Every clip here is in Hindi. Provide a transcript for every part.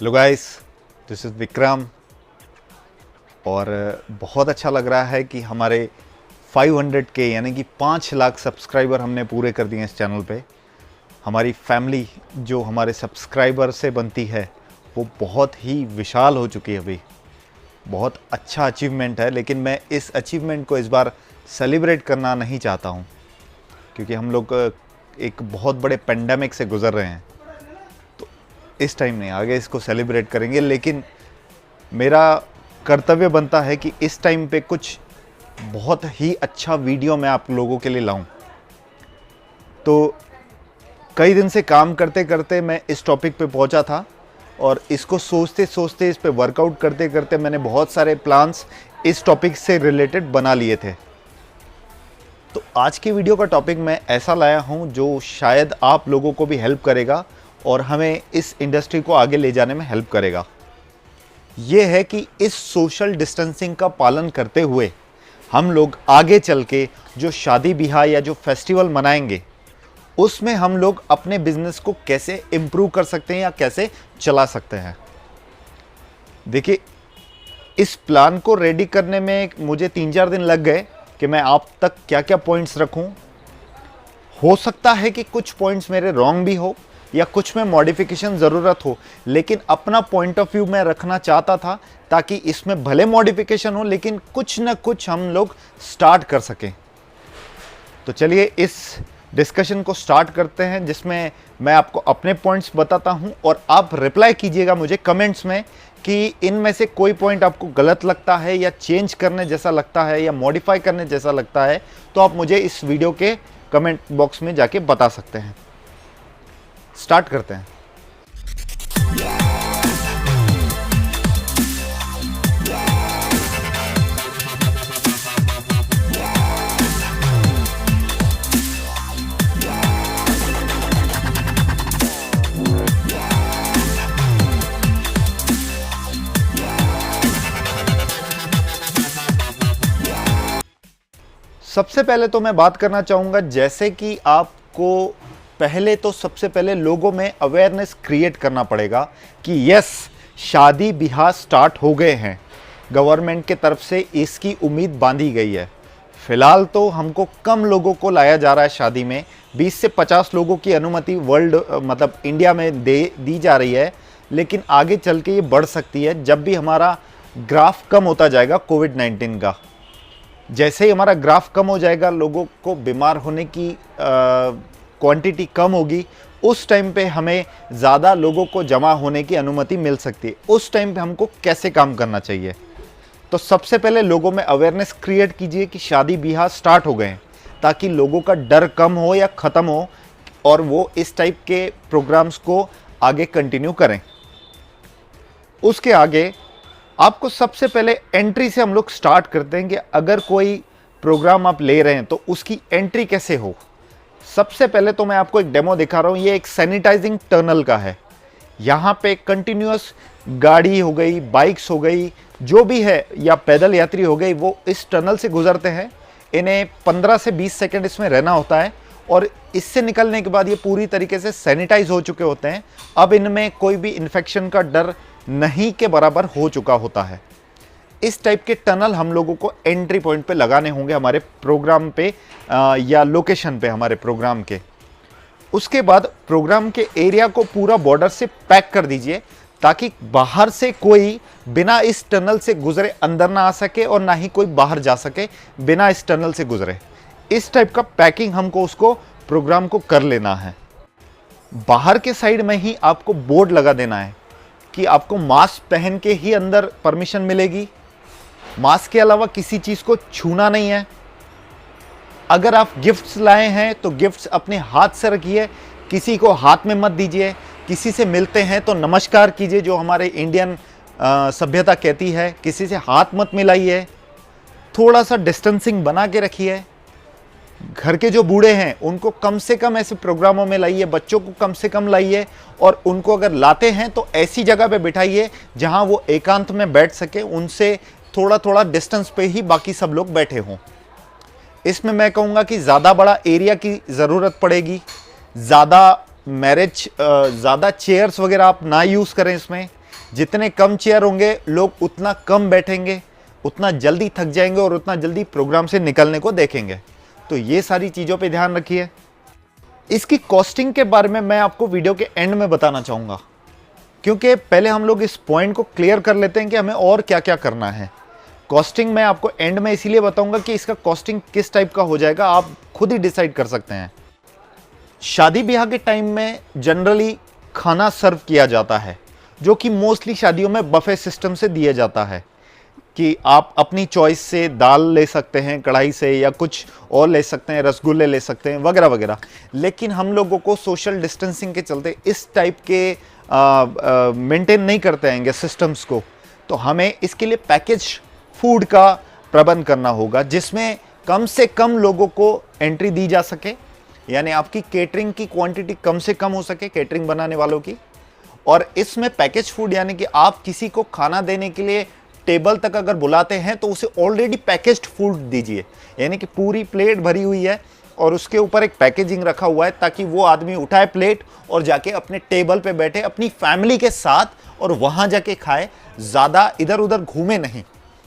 Hello guys, this is Vikram. और बहुत अच्छा लग रहा है कि हमारे 500K यानी कि 5 लाख सब्सक्राइबर हमने पूरे कर दिए इस चैनल पे। हमारी फैमिली जो हमारे सब्सक्राइबर से बनती है वो बहुत ही विशाल हो चुकी है अभी। बहुत अच्छा अचीवमेंट है, लेकिन मैं इस अचीवमेंट को इस बार सेलिब्रेट करना नहीं चाहता हूँ, क्योंकि हम लोग एक बहुत बड़े पेंडेमिक से गुज़र रहे हैं। इस टाइम नहीं, आगे इसको सेलिब्रेट करेंगे, लेकिन मेरा कर्तव्य बनता है कि इस टाइम पे कुछ बहुत ही अच्छा वीडियो मैं आप लोगों के लिए लाऊं। तो कई दिन से काम करते करते मैं इस टॉपिक पे पहुंचा था, और इसको सोचते सोचते, इस पे वर्कआउट करते करते मैंने बहुत सारे प्लान्स इस टॉपिक से रिलेटेड बना लिए थे। तो आज के वीडियो का टॉपिक मैं ऐसा लाया हूं जो शायद आप लोगों को भी हेल्प करेगा और हमें इस इंडस्ट्री को आगे ले जाने में हेल्प करेगा। ये है कि इस सोशल डिस्टेंसिंग का पालन करते हुए हम लोग आगे चल के जो शादी ब्याह या जो फेस्टिवल मनाएंगे उसमें हम लोग अपने बिजनेस को कैसे इम्प्रूव कर सकते हैं या कैसे चला सकते हैं। देखिए, इस प्लान को रेडी करने में मुझे 3-4 दिन लग गए कि मैं आप तक क्या क्या पॉइंट्स रखूं। हो सकता है कि कुछ पॉइंट्स मेरे रॉन्ग भी हो या कुछ में मॉडिफिकेशन ज़रूरत हो, लेकिन अपना पॉइंट ऑफ व्यू मैं रखना चाहता था ताकि इसमें भले मॉडिफिकेशन हो लेकिन कुछ ना कुछ हम लोग स्टार्ट कर सकें। तो चलिए इस डिस्कशन को स्टार्ट करते हैं, जिसमें मैं आपको अपने पॉइंट्स बताता हूं और आप रिप्लाई कीजिएगा मुझे कमेंट्स में कि इनमें से कोई पॉइंट आपको गलत लगता है या चेंज करने जैसा लगता है या मॉडिफाई करने जैसा लगता है, तो आप मुझे इस वीडियो के कमेंट बॉक्स में जाके बता सकते हैं। स्टार्ट करते हैं। सबसे पहले तो मैं बात करना चाहूंगा, जैसे कि आपको सबसे पहले लोगों में अवेयरनेस क्रिएट करना पड़ेगा कि यस, शादी ब्याह स्टार्ट हो गए हैं। गवर्नमेंट के तरफ से इसकी उम्मीद बांधी गई है। फिलहाल तो हमको कम लोगों को लाया जा रहा है शादी में, 20 से 50 लोगों की अनुमति वर्ल्ड मतलब इंडिया में दी जा रही है, लेकिन आगे चल के ये बढ़ सकती है जब भी हमारा ग्राफ कम होता जाएगा कोविड-19 का। जैसे ही हमारा ग्राफ कम हो जाएगा, लोगों को बीमार होने की क्वांटिटी कम होगी, उस टाइम पे हमें ज़्यादा लोगों को जमा होने की अनुमति मिल सकती है। उस टाइम पे हमको कैसे काम करना चाहिए? तो सबसे पहले लोगों में अवेयरनेस क्रिएट कीजिए कि शादी ब्याह स्टार्ट हो गए हैं, ताकि लोगों का डर कम हो या ख़त्म हो और वो इस टाइप के प्रोग्राम्स को आगे कंटिन्यू करें। उसके आगे आपको सबसे पहले एंट्री से हम लोग स्टार्ट करते हैं कि अगर कोई प्रोग्राम आप ले रहे हैं तो उसकी एंट्री कैसे हो। सबसे पहले तो मैं आपको एक डेमो दिखा रहा हूँ। ये एक सैनिटाइजिंग टनल का है। यहाँ पे कंटिन्यूअस गाड़ी हो गई, बाइक्स हो गई, जो भी है, या पैदल यात्री हो गई, वो इस टनल से गुजरते हैं। इन्हें 15 से 20 सेकंड इसमें रहना होता है और इससे निकलने के बाद ये पूरी तरीके से सैनिटाइज हो चुके होते हैं। अब इनमें कोई भी इन्फेक्शन का डर नहीं के बराबर हो चुका होता है। इस टाइप के टनल हम लोगों को एंट्री पॉइंट पे लगाने होंगे हमारे प्रोग्राम पे या लोकेशन पे हमारे प्रोग्राम के। उसके बाद प्रोग्राम के एरिया को पूरा बॉर्डर से पैक कर दीजिए, ताकि बाहर से कोई बिना इस टनल से गुजरे अंदर ना आ सके और ना ही कोई बाहर जा सके बिना इस टनल से गुजरे। इस टाइप का पैकिंग हमको उसको प्रोग्राम को कर लेना है। बाहर के साइड में ही आपको बोर्ड लगा देना है कि आपको मास्क पहन के ही अंदर परमिशन मिलेगी। मास्क के अलावा किसी चीज़ को छूना नहीं है। अगर आप गिफ्ट्स लाए हैं तो गिफ्ट्स अपने हाथ से रखिए, किसी को हाथ में मत दीजिए। किसी से मिलते हैं तो नमस्कार कीजिए, जो हमारे इंडियन सभ्यता कहती है। किसी से हाथ मत मिलाइए, थोड़ा सा डिस्टेंसिंग बना के रखिए। घर के जो बूढ़े हैं उनको कम से कम ऐसे प्रोग्रामों में लाइए, बच्चों को कम से कम लाइए, और उनको अगर लाते हैं तो ऐसी जगह पे बिठाइए जहां वो एकांत में बैठ सके। उनसे थोड़ा थोड़ा डिस्टेंस पे ही बाकी सब लोग बैठे हों। इसमें मैं कहूँगा कि ज़्यादा बड़ा एरिया की ज़रूरत पड़ेगी। ज़्यादा चेयर्स वगैरह आप ना यूज़ करें इसमें, जितने कम चेयर होंगे लोग उतना कम बैठेंगे, उतना जल्दी थक जाएंगे और उतना जल्दी प्रोग्राम से निकलने को देखेंगे। तो ये सारी चीज़ों पे ध्यान रखिए। इसकी कॉस्टिंग के बारे में मैं आपको वीडियो के एंड में बताना चाहूँगा, क्योंकि पहले हम लोग इस पॉइंट को क्लियर कर लेते हैं कि हमें और क्या क्या करना है। कॉस्टिंग मैं आपको एंड में इसीलिए बताऊंगा कि इसका कॉस्टिंग किस टाइप का हो जाएगा, आप खुद ही डिसाइड कर सकते हैं। शादी ब्याह के टाइम में जनरली खाना सर्व किया जाता है, जो कि मोस्टली शादियों में बफे सिस्टम से दिया जाता है कि आप अपनी चॉइस से दाल ले सकते हैं कढ़ाई से, या कुछ और ले सकते हैं, रसगुल्ले ले सकते हैं वगैरह वगैरह। लेकिन हम लोगों को सोशल डिस्टेंसिंग के चलते इस टाइप के मेंटेन नहीं करते हैं सिस्टम्स को, तो हमें इसके लिए पैकेज फूड का प्रबंध करना होगा, जिसमें कम से कम लोगों को एंट्री दी जा सके, यानी आपकी केटरिंग की क्वांटिटी कम से कम हो सके, केटरिंग बनाने वालों की। और इसमें पैकेज फूड यानी कि आप किसी को खाना देने के लिए टेबल तक अगर बुलाते हैं तो उसे ऑलरेडी पैकेज्ड फूड दीजिए, यानी कि पूरी प्लेट भरी हुई है और उसके ऊपर एक पैकेजिंग रखा हुआ है, ताकि वो आदमी उठाए प्लेट और जाके अपने टेबल पे बैठे अपनी फैमिली के साथ और वहाँ जाके खाए, ज़्यादा इधर उधर घूमे नहीं।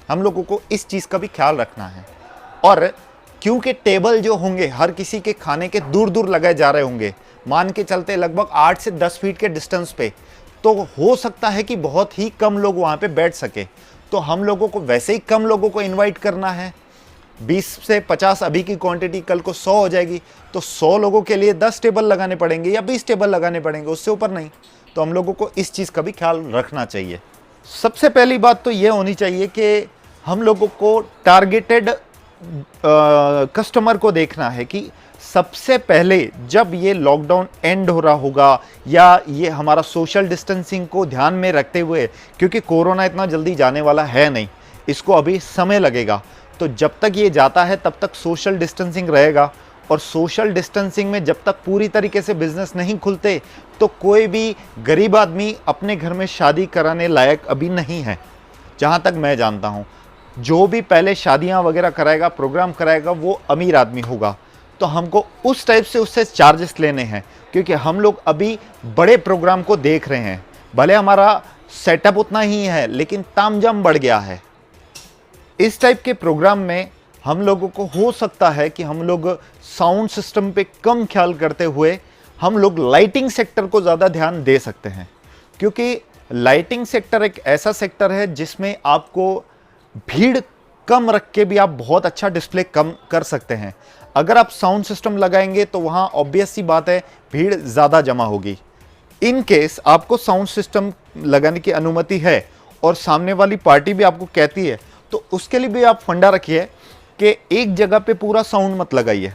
हम लोगों को इस चीज़ का भी ख्याल रखना है। और क्योंकि टेबल जो होंगे हर किसी के खाने के दूर दूर लगाए जा रहे होंगे, मान के चलते लगभग 8 से 10 फीट के डिस्टेंस पे, तो हो सकता है कि बहुत ही कम लोग वहाँ पे बैठ सके। तो हम लोगों को वैसे ही कम लोगों को इनवाइट करना है, 20 से 50 अभी की क्वांटिटी कल को 100 हो जाएगी, तो 100 लोगों के लिए 10 टेबल लगाने पड़ेंगे या 20 टेबल लगाने पड़ेंगे, उससे ऊपर नहीं। तो हम लोगों को इस चीज़ का भी ख्याल रखना चाहिए। सबसे पहली बात तो ये होनी चाहिए कि हम लोगों को टारगेटेड कस्टमर को देखना है कि सबसे पहले जब ये लॉकडाउन एंड हो रहा होगा, या ये हमारा सोशल डिस्टेंसिंग को ध्यान में रखते हुए, क्योंकि कोरोना इतना जल्दी जाने वाला है नहीं, इसको अभी समय लगेगा, तो जब तक ये जाता है तब तक सोशल डिस्टेंसिंग रहेगा। और सोशल डिस्टेंसिंग में जब तक पूरी तरीके से बिजनेस नहीं खुलते, तो कोई भी गरीब आदमी अपने घर में शादी कराने लायक अभी नहीं है। जहाँ तक मैं जानता हूँ, जो भी पहले शादियाँ वगैरह कराएगा, प्रोग्राम कराएगा, वो अमीर आदमी होगा। तो हमको उस टाइप से उससे चार्जेस लेने हैं, क्योंकि हम लोग अभी बड़े प्रोग्राम को देख रहे हैं। भले हमारा सेटअप उतना ही है, लेकिन तामझाम बढ़ गया है। इस टाइप के प्रोग्राम में हम लोगों को हो सकता है कि हम लोग साउंड सिस्टम पे कम ख्याल करते हुए हम लोग लाइटिंग सेक्टर को ज़्यादा ध्यान दे सकते हैं, क्योंकि लाइटिंग सेक्टर एक ऐसा सेक्टर है जिसमें आपको भीड़ कम रख के भी आप बहुत अच्छा डिस्प्ले कम कर सकते हैं। अगर आप साउंड सिस्टम लगाएंगे तो वहाँ ऑब्वियस सी बात है भीड़ ज़्यादा जमा होगी। इन केस आपको साउंड सिस्टम लगाने की अनुमति है और सामने वाली पार्टी भी आपको कहती है, तो उसके लिए भी आप फंडा रखिए कि एक जगह पे पूरा साउंड मत लगाइए,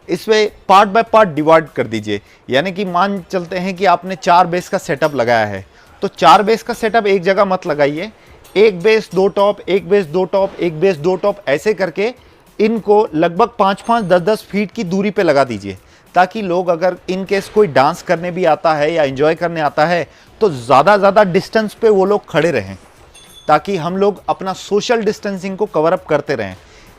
इसमें पार्ट बाय पार्ट डिवाइड कर दीजिए। यानी कि मान चलते हैं कि आपने 4 बेस का सेटअप लगाया है, तो 4 बेस का सेटअप एक जगह मत लगाइए, एक बेस 2 टॉप, एक बेस 2 टॉप, एक बेस 2 टॉप, ऐसे करके इनको लगभग 5-5, 10-10 फीट की दूरी पे लगा दीजिए, ताकि लोग अगर इन केस कोई डांस करने भी आता है या एंजॉय करने आता है तो ज़्यादा डिस्टेंस पे वो लोग खड़े रहें, ताकि हम लोग अपना सोशल डिस्टेंसिंग को कवर अप करते रहें।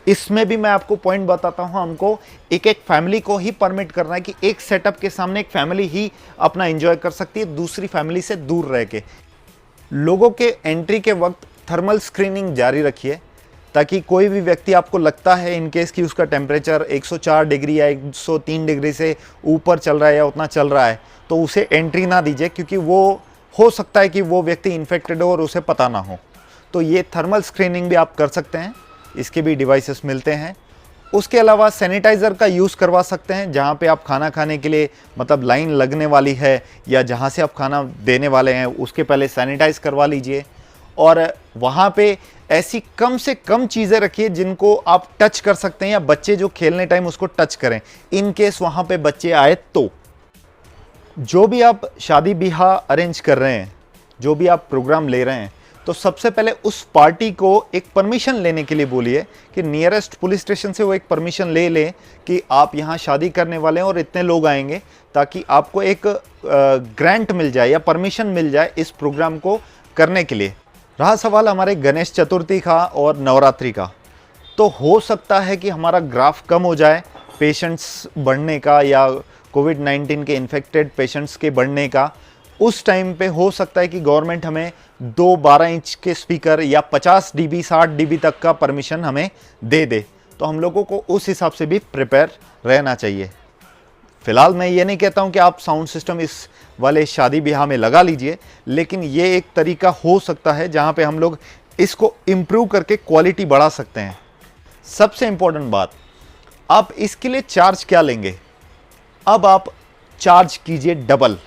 इसमें भी मैं आपको पॉइंट बताता हूं, हमको एक एक फैमिली को ही परमिट करना है कि एक सेटअप के सामने एक फैमिली ही अपना एंजॉय कर सकती है, दूसरी फैमिली से दूर रह के। लोगों के एंट्री के वक्त थर्मल स्क्रीनिंग जारी रखिए, ताकि कोई भी व्यक्ति आपको लगता है इन केस कि उसका टेम्परेचर 104 डिग्री या 103 डिग्री से ऊपर चल रहा है या उतना चल रहा है, तो उसे एंट्री ना दीजिए, क्योंकि वो हो सकता है कि वो व्यक्ति इन्फेक्टेड हो और उसे पता ना हो। तो ये थर्मल स्क्रीनिंग भी आप कर सकते हैं, इसके भी डिवाइसेस मिलते हैं। उसके अलावा सैनिटाइज़र का यूज़ करवा सकते हैं, जहाँ पे आप खाना खाने के लिए मतलब लाइन लगने वाली है या जहाँ से आप खाना देने वाले हैं उसके पहले सैनिटाइज़ करवा लीजिए। और वहाँ पे ऐसी कम से कम चीज़ें रखिए जिनको आप टच कर सकते हैं, या बच्चे जो खेलने टाइम उसको टच करें, इन केस वहाँ पे बच्चे आए तो। जो भी आप शादी ब्याह अरेंज कर रहे हैं, जो भी आप प्रोग्राम ले रहे हैं, तो सबसे पहले उस पार्टी को एक परमिशन लेने के लिए बोलिए कि नियरेस्ट पुलिस स्टेशन से वो एक परमिशन ले लें कि आप यहाँ शादी करने वाले हैं और इतने लोग आएंगे, ताकि आपको एक ग्रांट मिल जाए या परमिशन मिल जाए इस प्रोग्राम को करने के लिए। रहा सवाल हमारे गणेश चतुर्थी का और नवरात्रि का, तो हो सकता है कि हमारा ग्राफ कम हो जाए पेशेंट्स बढ़ने का या कोविड-19 के इन्फेक्टेड पेशेंट्स के बढ़ने का। उस टाइम पे हो सकता है कि गवर्नमेंट हमें 12 इंच के स्पीकर या 50 dB 60 dB तक का परमिशन हमें दे दे। तो हम लोगों को उस हिसाब से भी प्रिपेयर रहना चाहिए। फिलहाल मैं ये नहीं कहता हूँ कि आप साउंड सिस्टम इस वाले शादी ब्याह में लगा लीजिए, लेकिन ये एक तरीका हो सकता है जहाँ पे हम लोग इसको इम्प्रूव करके क्वालिटी बढ़ा सकते हैं। सबसे इम्पोर्टेंट बात, आप इसके लिए चार्ज क्या लेंगे? अब आप चार्ज कीजिए डबल,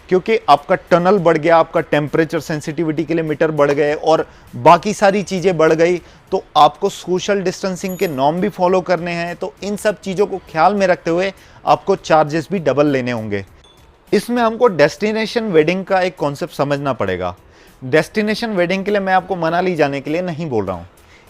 क्योंकि आपका टनल बढ़ गया, आपका टेम्परेचर सेंसिटिविटी के लिए मीटर बढ़ गए और बाकी सारी चीज़ें बढ़ गई, तो आपको सोशल डिस्टेंसिंग के नॉर्म भी फॉलो करने हैं। तो इन सब चीज़ों को ख्याल में रखते हुए आपको चार्जेस भी डबल लेने होंगे। इसमें हमको डेस्टिनेशन वेडिंग का एक कॉन्सेप्ट समझना पड़ेगा। डेस्टिनेशन वेडिंग के लिए मैं आपको मनाली जाने के लिए नहीं बोल रहा हूँ।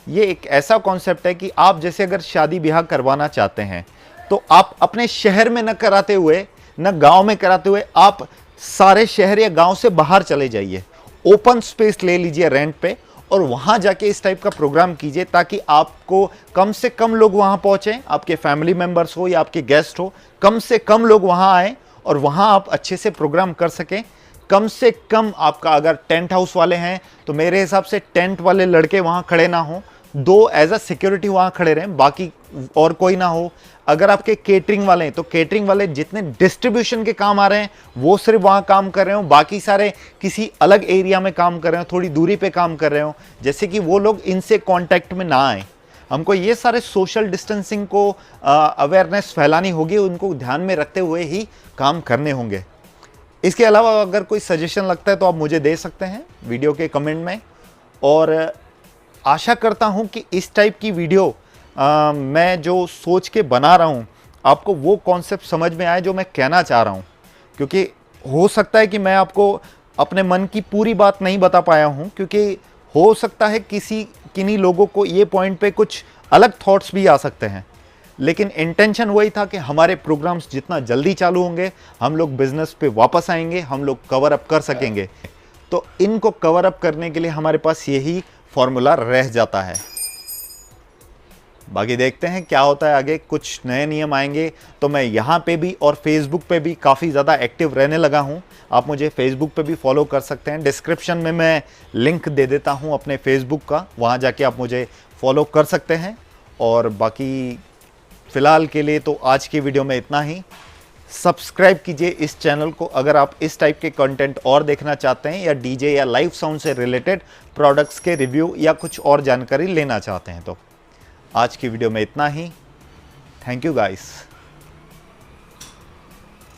ये एक ऐसा कॉन्सेप्ट है कि आप जैसे अगर शादी ब्याह करवाना चाहते हैं तो आप अपने शहर में न कराते हुए, न गांव में कराते हुए, आप सारे शहर या गांव से बाहर चले जाइए, ओपन स्पेस ले लीजिए रेंट पे और वहां जाके इस टाइप का प्रोग्राम कीजिए, ताकि आपको कम से कम लोग वहां पहुंचे, आपके फैमिली मेंबर्स हो या आपके गेस्ट हो, कम से कम लोग वहां आए और वहां आप अच्छे से प्रोग्राम कर सकें। कम से कम आपका अगर टेंट हाउस वाले हैं तो मेरे हिसाब से टेंट वाले लड़के वहां खड़े ना हो, 2 एज अ सिक्योरिटी वहां खड़े रहें, बाकी और कोई ना हो। अगर आपके केटरिंग वाले हैं तो केटरिंग वाले जितने डिस्ट्रीब्यूशन के काम आ रहे हैं वो सिर्फ वहां काम कर रहे हो, बाकी सारे किसी अलग एरिया में काम कर रहे हो, थोड़ी दूरी पे काम कर रहे हो, जैसे कि वो लोग इनसे कांटेक्ट में ना आए। हमको ये सारे सोशल डिस्टेंसिंग को अवेयरनेस फैलानी होगी, उनको ध्यान में रखते हुए ही काम करने होंगे। इसके अलावा अगर कोई सजेशन लगता है तो आप मुझे दे सकते हैं वीडियो के कमेंट में, और आशा करता हूं कि इस टाइप की वीडियो मैं जो सोच के बना रहा हूं आपको वो कॉन्सेप्ट समझ में आए जो मैं कहना चाह रहा हूं। क्योंकि हो सकता है कि मैं आपको अपने मन की पूरी बात नहीं बता पाया हूं, क्योंकि हो सकता है किन्हीं लोगों को ये पॉइंट पे कुछ अलग थॉट्स भी आ सकते हैं, लेकिन इंटेंशन वही था कि हमारे प्रोग्राम्स जितना जल्दी चालू होंगे हम लोग बिजनेस पे वापस आएंगे, हम लोग कवर अप कर सकेंगे। तो इनको कवर अप करने के लिए हमारे पास यही फॉर्मूला रह जाता है। बाकी देखते हैं क्या होता है आगे, कुछ नए नियम आएंगे तो मैं यहाँ पे भी और फेसबुक पे भी काफ़ी ज़्यादा एक्टिव रहने लगा हूँ। आप मुझे फेसबुक पे भी फॉलो कर सकते हैं, डिस्क्रिप्शन में मैं लिंक दे देता हूँ अपने फेसबुक का, वहाँ जाके आप मुझे फॉलो कर सकते हैं। और बाकी फ़िलहाल के लिए तो आज की वीडियो में इतना ही। सब्सक्राइब कीजिए इस चैनल को अगर आप इस टाइप के कंटेंट और देखना चाहते हैं, या डीजे या लाइव साउंड से रिलेटेड प्रोडक्ट्स के रिव्यू या कुछ और जानकारी लेना चाहते हैं। तो आज की वीडियो में इतना ही। Thank you guys.